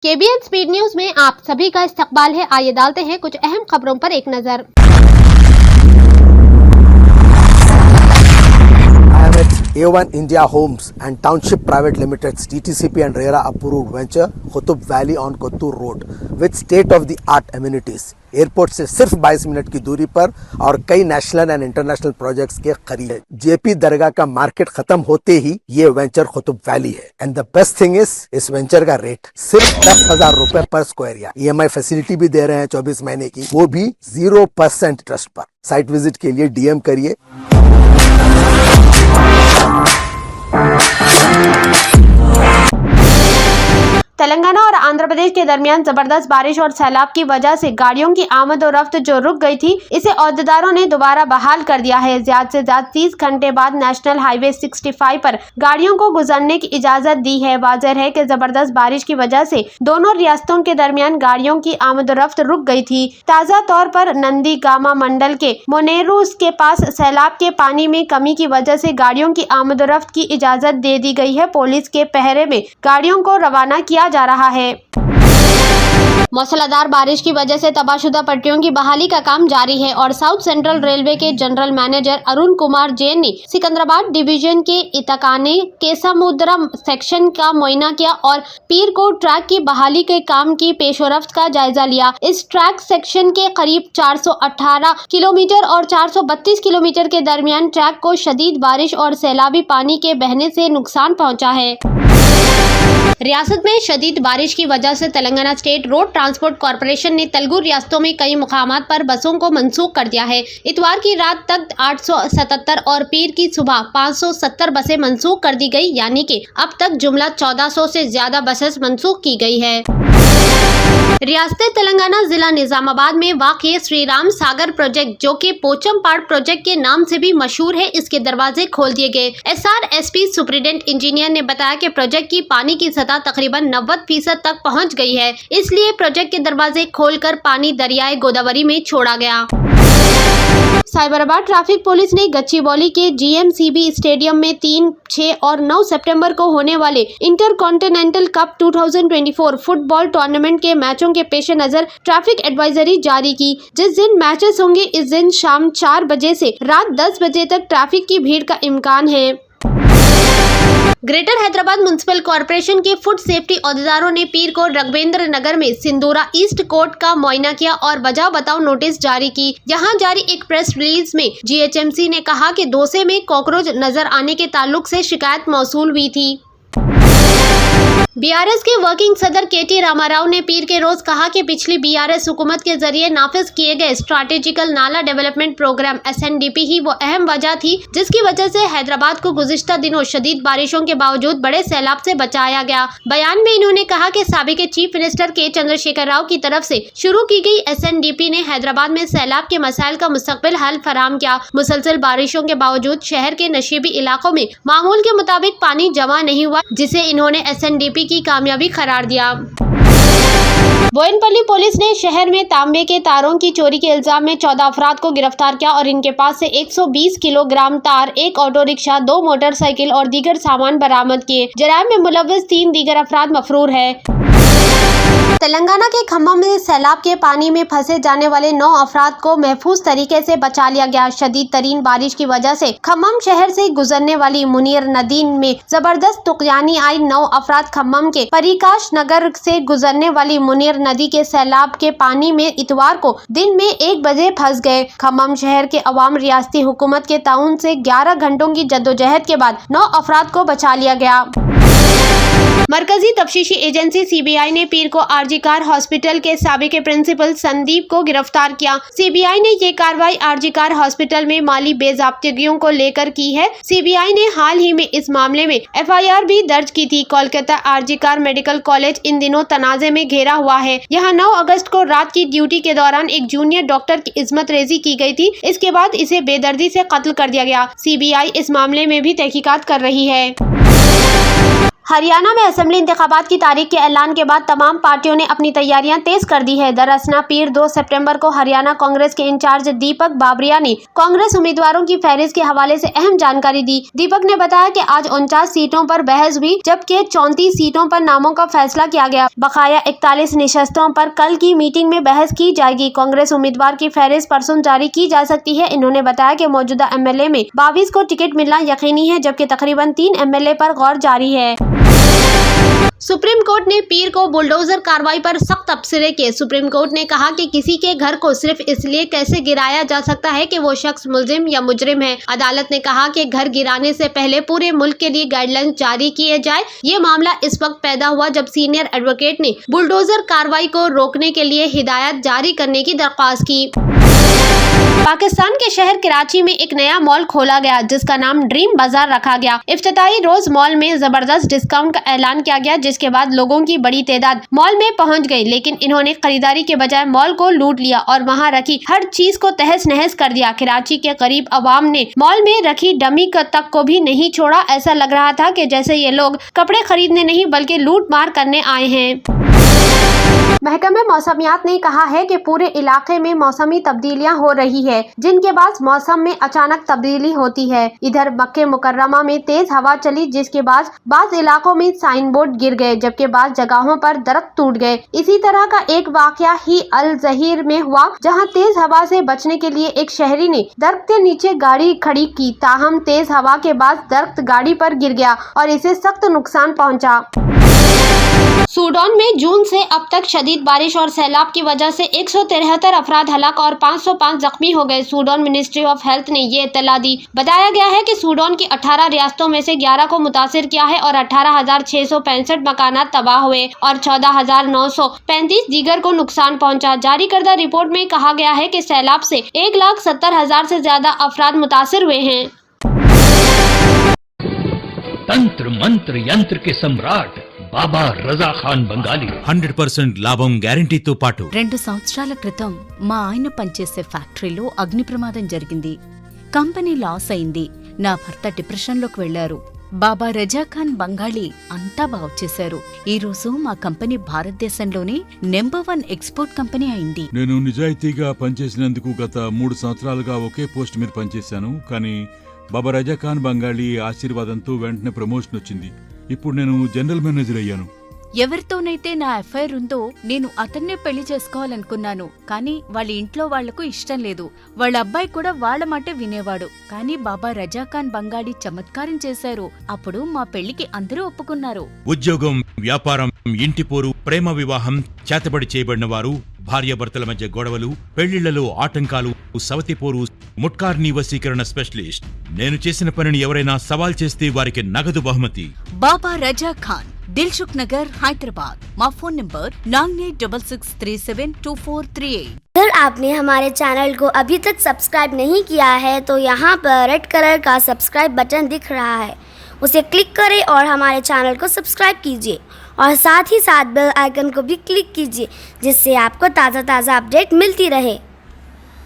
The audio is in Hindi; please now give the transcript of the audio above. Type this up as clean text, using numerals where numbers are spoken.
केबीएन स्पीड न्यूज में आप सभी का इस्तकबाल है। आइए डालते हैं कुछ अहम खबरों पर एक नजर। I am at A1 India Homes and Township Private Limited's DTCP and RERA approved venture Qutub Valley on Kottur Road with state of the art amenities. Airport से सिर्फ 22 मिनट की दूरी पर और कई नेशनल एंड इंटरनेशनल प्रोजेक्ट्स के करीब है। जेपी दरगाह का मार्केट खत्म होते ही ये वेंचर कुतुब वैली है। And the best thing is इस वेंचर का रेट सिर्फ 10,000 रुपए पर स्क्वायर यार्ड। EMI फैसिलिटी भी दे रहे हैं 24 महीने की, वो भी 0% इंटरेस्ट पर। साइट विजिट के लिए DM करिए। तेलंगाना और आंध्र प्रदेश के दरमियान जबरदस्त बारिश और सैलाब की वजह से गाड़ियों की आमद और रफ्त जो रुक गई थी, इसे ओहदेदारों ने दोबारा बहाल कर दिया है। ज्यादा से ज्यादा 30 घंटे बाद नेशनल हाईवे 65 पर गाड़ियों को गुजरने की इजाजत दी है। वाज़ेह है कि जबरदस्त बारिश की वजह से दोनों रियासतों के दरमियान गाड़ियों की आमद और रफ्त रुक गई थी। ताज़ा तौर पर नंदीगामा मंडल के मोनेरू के पास सैलाब के पानी में कमी की वजह से गाड़ियों की आमद और रफ्त की इजाजत दे दी गई है। पुलिस के पहरे में गाड़ियों को रवाना किया जा रहा है। मूसलाधार बारिश की वजह से तबाहशुदा पटरियों की बहाली का काम जारी है और साउथ सेंट्रल रेलवे के जनरल मैनेजर अरुण कुमार जैन ने सिकंदराबाद डिवीजन के इतकाने केसामुद्रम सेक्शन का मुआयना किया और पीर को ट्रैक की बहाली के काम की पेशरफ्त का जायजा लिया। इस ट्रैक सेक्शन के करीब 418 किलोमीटर और 432 किलोमीटर के दरमियान ट्रैक को शदीद बारिश और सैलाबी पानी के बहने से नुकसान पहुँचा है। रियासत में शदीद बारिश की वजह से Telangana state road transport corporation ने तेलुगु रियासतों में कई मुकामात पर बसों को मंसूख कर दिया है। इतवार की रात तक 877 और पीर की सुबह 570 बसें मंसूख कर दी गई, यानी कि अब तक जुमला 1400 से ज्यादा बसेस मंसूख की गई है। रियासत तेलंगाना जिला निजामाबाद में वाक़ श्री राम सागर प्रोजेक्ट, जो कि पोचमपाड़ प्रोजेक्ट के नाम से भी मशहूर है, इसके दरवाजे खोल दिए गए। SRSP सुपरिटेंडेंट इंजीनियर ने बताया कि प्रोजेक्ट की पानी की सतह तकरीबन 90% तक पहुंच गई है, इसलिए प्रोजेक्ट के दरवाजे खोलकर पानी दरियाए गोदावरी में छोड़ा गया। साइबराबाद ट्रैफिक पुलिस ने गच्चीबौली के GMCB स्टेडियम में 3, 6 और 9 सितंबर को होने वाले इंटरकॉन्टिनेंटल कप 2024 फुटबॉल टूर्नामेंट के मैचों के पेश नजर ट्रैफिक एडवाइजरी जारी की। जिस दिन मैचेस होंगे इस दिन शाम 4 बजे से रात 10 बजे तक ट्रैफिक की भीड़ का इम्कान है। ग्रेटर हैदराबाद म्युनिसिपल कॉर्पोरेशन के फूड सेफ्टी ओहदेदारों ने पीर को रघवेंद्र नगर में सिंदूरा ईस्ट कोर्ट का मुआयना किया और बजाओ बताओ नोटिस जारी की। यहाँ जारी एक प्रेस रिलीज में GHMC ने कहा कि डोसे में कॉकरोच नजर आने के ताल्लुक से शिकायत मौसूल हुई थी। BRS के वर्किंग सदर KT रामाराव ने पीर के रोज कहा कि पिछली BRS हुकूमत के जरिए नाफिज किए गए स्ट्रैटेजिकल नाला डेवलपमेंट प्रोग्राम SNDP ही वो अहम वजह थी जिसकी वजह से हैदराबाद को गुज़िश्ता दिनों शदीद बारिशों के बावजूद बड़े सैलाब से बचाया गया। बयान में इन्होंने कहा कि साबिक chief minister K Chandrashekhar Rao की तरफ से शुरू की गई SNDP ने हैदराबाद में सैलाब के मसाइल का मुस्तकबिल हल फराहम किया। मुसलसल बारिशों के बावजूद शहर के नशीबी इलाकों में मामूल के मुताबिक पानी जमा नहीं हुआ, जिसे इन्होंने SNDP की कामयाबी करार दिया। बोयनपल्ली पुलिस ने शहर में तांबे के तारों की चोरी के इल्जाम में 14 अफराद को गिरफ्तार किया और इनके पास से 120 किलोग्राम तार, 1 ऑटो रिक्शा, 2 मोटरसाइकिल और दीगर सामान बरामद किए। जराइम में मुलव्वस 3 दीगर अफराद मफरूर है। तेलंगाना के खम्मम में सैलाब के पानी में फंसे जाने वाले 9 अफराद को महफूज तरीके से बचा लिया गया। शदीद तरीन बारिश की वजह से खम्मम शहर से गुजरने वाली मुनीर नदी में जबरदस्त तुगयानी आई। 9 अफराद खम्मम के परिकाश नगर से गुजरने वाली मुनीर नदी के सैलाब के पानी में इतवार को दिन में 1 बजे फंस गए। खम्मम शहर के अवाम रियासती हुकूमत के ताउन से 11 घंटों की जद्दोजहद के बाद 9 अफराद को बचा लिया गया। मरकजी तफ्तीशी एजेंसी CBI ने पीर को RG कार हॉस्पिटल के साबिक प्रिंसिपल संदीप को गिरफ्तार किया। CBI ने ये कार्रवाई RG कार हॉस्पिटल में माली बेज़ाब्तिगियों को लेकर की है। CBI ने हाल ही में इस मामले में FIR भी दर्ज की थी। Kolkata RG car medical college in दिनों तनाजे में घेरा हुआ है। यहाँ 9 अगस्त को रात की ड्यूटी के दौरान एक जूनियर डॉक्टर की इस्मत रेजी की गई थी। इसके बाद इसे बेदर्दी से कत्ल कर दिया गया। CBI इस मामले में भी तहकीकात कर रही है। हरियाणा में असेंबली इंतखाबात की तारीख के ऐलान के बाद तमाम पार्टियों ने अपनी तैयारियां तेज कर दी है। दरअसल पीर 2 सितंबर को हरियाणा कांग्रेस के इंचार्ज दीपक बाबरिया ने कांग्रेस उम्मीदवारों की फहरिस्त के हवाले से अहम जानकारी दी। दीपक ने बताया कि आज 49 सीटों पर बहस हुई, जबकि 34 सीटों पर नामों का फैसला किया गया। बकाया 41 नशस्तों पर कल की मीटिंग में बहस की जाएगी। कांग्रेस उम्मीदवार की फहरिस्त परसों जारी की जा सकती है। इन्होंने बताया कि मौजूदा एमएलए में 22 को टिकट मिलना यकीनी है, जबकि तकरीबन 3 एमएलए पर गौर जारी है। सुप्रीम कोर्ट ने पीर को बुलडोजर कार्रवाई पर सख्त तबसरे किए। सुप्रीम कोर्ट ने कहा कि किसी के घर को सिर्फ इसलिए कैसे गिराया जा सकता है कि वो शख्स मुलजिम या मुजरिम है। अदालत ने कहा कि घर गिराने से पहले पूरे मुल्क के लिए गाइडलाइंस जारी किए जाए। ये मामला इस वक्त पैदा हुआ जब सीनियर एडवोकेट ने बुलडोजर कार्रवाई को रोकने के लिए हिदायत जारी करने की दरख्वास्त की। पाकिस्तान के शहर कराची में एक नया मॉल खोला गया, जिसका नाम ड्रीम बाजार रखा गया। इफ्तिताई रोज मॉल में जबरदस्त डिस्काउंट का ऐलान किया गया, जिसके बाद लोगों की बड़ी तादाद मॉल में पहुंच गई। लेकिन इन्होंने खरीदारी के बजाय मॉल को लूट लिया और वहां रखी हर चीज को तहस नहस कर दिया। कराची के करीब अवाम ने मॉल में रखी डमी तक को भी नहीं छोड़ा। ऐसा लग रहा था कि जैसे ये लोग कपड़े खरीदने नहीं बल्कि लूट मार करने आए हैं। महकमे मौसमियात ने कहा है कि पूरे इलाके में मौसमी तब्दीलियां हो रही है, जिनके बाद मौसम में अचानक तब्दीली होती है। इधर मक्के मुकर्रमा में तेज हवा चली, जिसके बाद बाज़ इलाकों में साइन बोर्ड गिर गए, जबकि बाज़ जगहों पर दरख्त टूट गए। इसी तरह का एक वाकया ही अल ज़हीर में हुआ, जहां तेज हवा से बचने के लिए एक शहरी ने दरख्त के नीचे गाड़ी खड़ी की। ताहम तेज हवा के बाद दरख्त गाड़ी पर गिर गया और इसे सख्त नुकसान पहुंचा। सूडान में जून से अब तक शदीद बारिश और सैलाब की वजह से 173 अफराद हलाक और 505 जख्मी हो गए। सूडान मिनिस्ट्री ऑफ हेल्थ ने ये इत्तला दी। बताया गया है कि सूडान की 18 रियासतों में से 11 को मुतासिर किया है और 18,665 मकानात तबाह हुए और 14,935 दीगर को नुकसान पहुंचा। जारी करदा रिपोर्ट में कहा गया है कि सैलाब से 1,70,000 से ज्यादा अफराद मुतासिर हुए हैं। तंत्र मंत्र यंत्र के सम्राट బాబా రజా ఖాన్ బంగాలి 100% లాభం గ్యారంటీతో పాటు 2 సంవత్సరాల క్రితం మా ఆయన పనిచేసే ఫ్యాక్టరీలో అగ్ని ప్రమాదం జరిగింది. కంపెనీ లాస్ అయింది. నా భర్త డిప్రెషన్లోకి వెళ్లారు. బాబా రజా ఖాన్ బంగాళీ అంతా బాగు చేశారు. ఈ రోజు మా కంపెనీ భారతదేశంలోనే నెంబర్ 1 ఎక్స్పోర్ట్ కంపెనీ అయింది. నేను నిజాయితీగా పనిచేసినందుకు గత 3 సంవత్సరాలుగా ఒకే పోస్ట్ మీద పనిచేశాను. కానీ బాబా రజా ఖాన్ బంగాళీ ఆశీర్వాదంతో వెంటనే ప్రమోషన్ వచ్చింది. ఇప్పుడు నేను జనరల్ మేనేజర్ అయ్యాను. ఎవరితోనైతే నా ఎఫ్ఐఆర్ ఉందో నేను అతన్నే పెళ్లి చేసుకోవాలనుకున్నాను. కానీ వాళ్ళ ఇంట్లో వాళ్లకు ఇష్టం లేదు. వాళ్ళ అబ్బాయి కూడా వాళ్ళ మాట వినేవాడు. కానీ బాబా రజా ఖాన్ బంగాళీ చమత్కారం చేశారు. అప్పుడు మా పెళ్లికి అందరూ ఒప్పుకున్నారు. ఉద్యోగం, వ్యాపారం, ఇంటి పోరు, ప్రేమ వివాహం, చేతబడి చేయబడిన వారు, భార్యాభర్తల మధ్య గొడవలు, పెళ్లిళ్లలో ఆటంకాలు, సవతిపోరు, ముట్కార్నీ వశీకరణ స్పెషలిస్ట్. నేను చేసిన పనిని ఎవరైనా సవాల్ చేస్తే వారికి నగదు బహుమతి. బాబా రజా ఖాన్, दिलसुख नगर, हैदराबाद। माँ फोन नंबर 9866372438। अगर आपने हमारे चैनल को अभी तक सब्सक्राइब नहीं किया है तो यहाँ पर रेड कलर का सब्सक्राइब बटन दिख रहा है, उसे क्लिक करें और हमारे चैनल को सब्सक्राइब कीजिए और साथ ही साथ बेल आइकन को भी क्लिक कीजिए, जिससे आपको ताज़ा अपडेट मिलती रहे।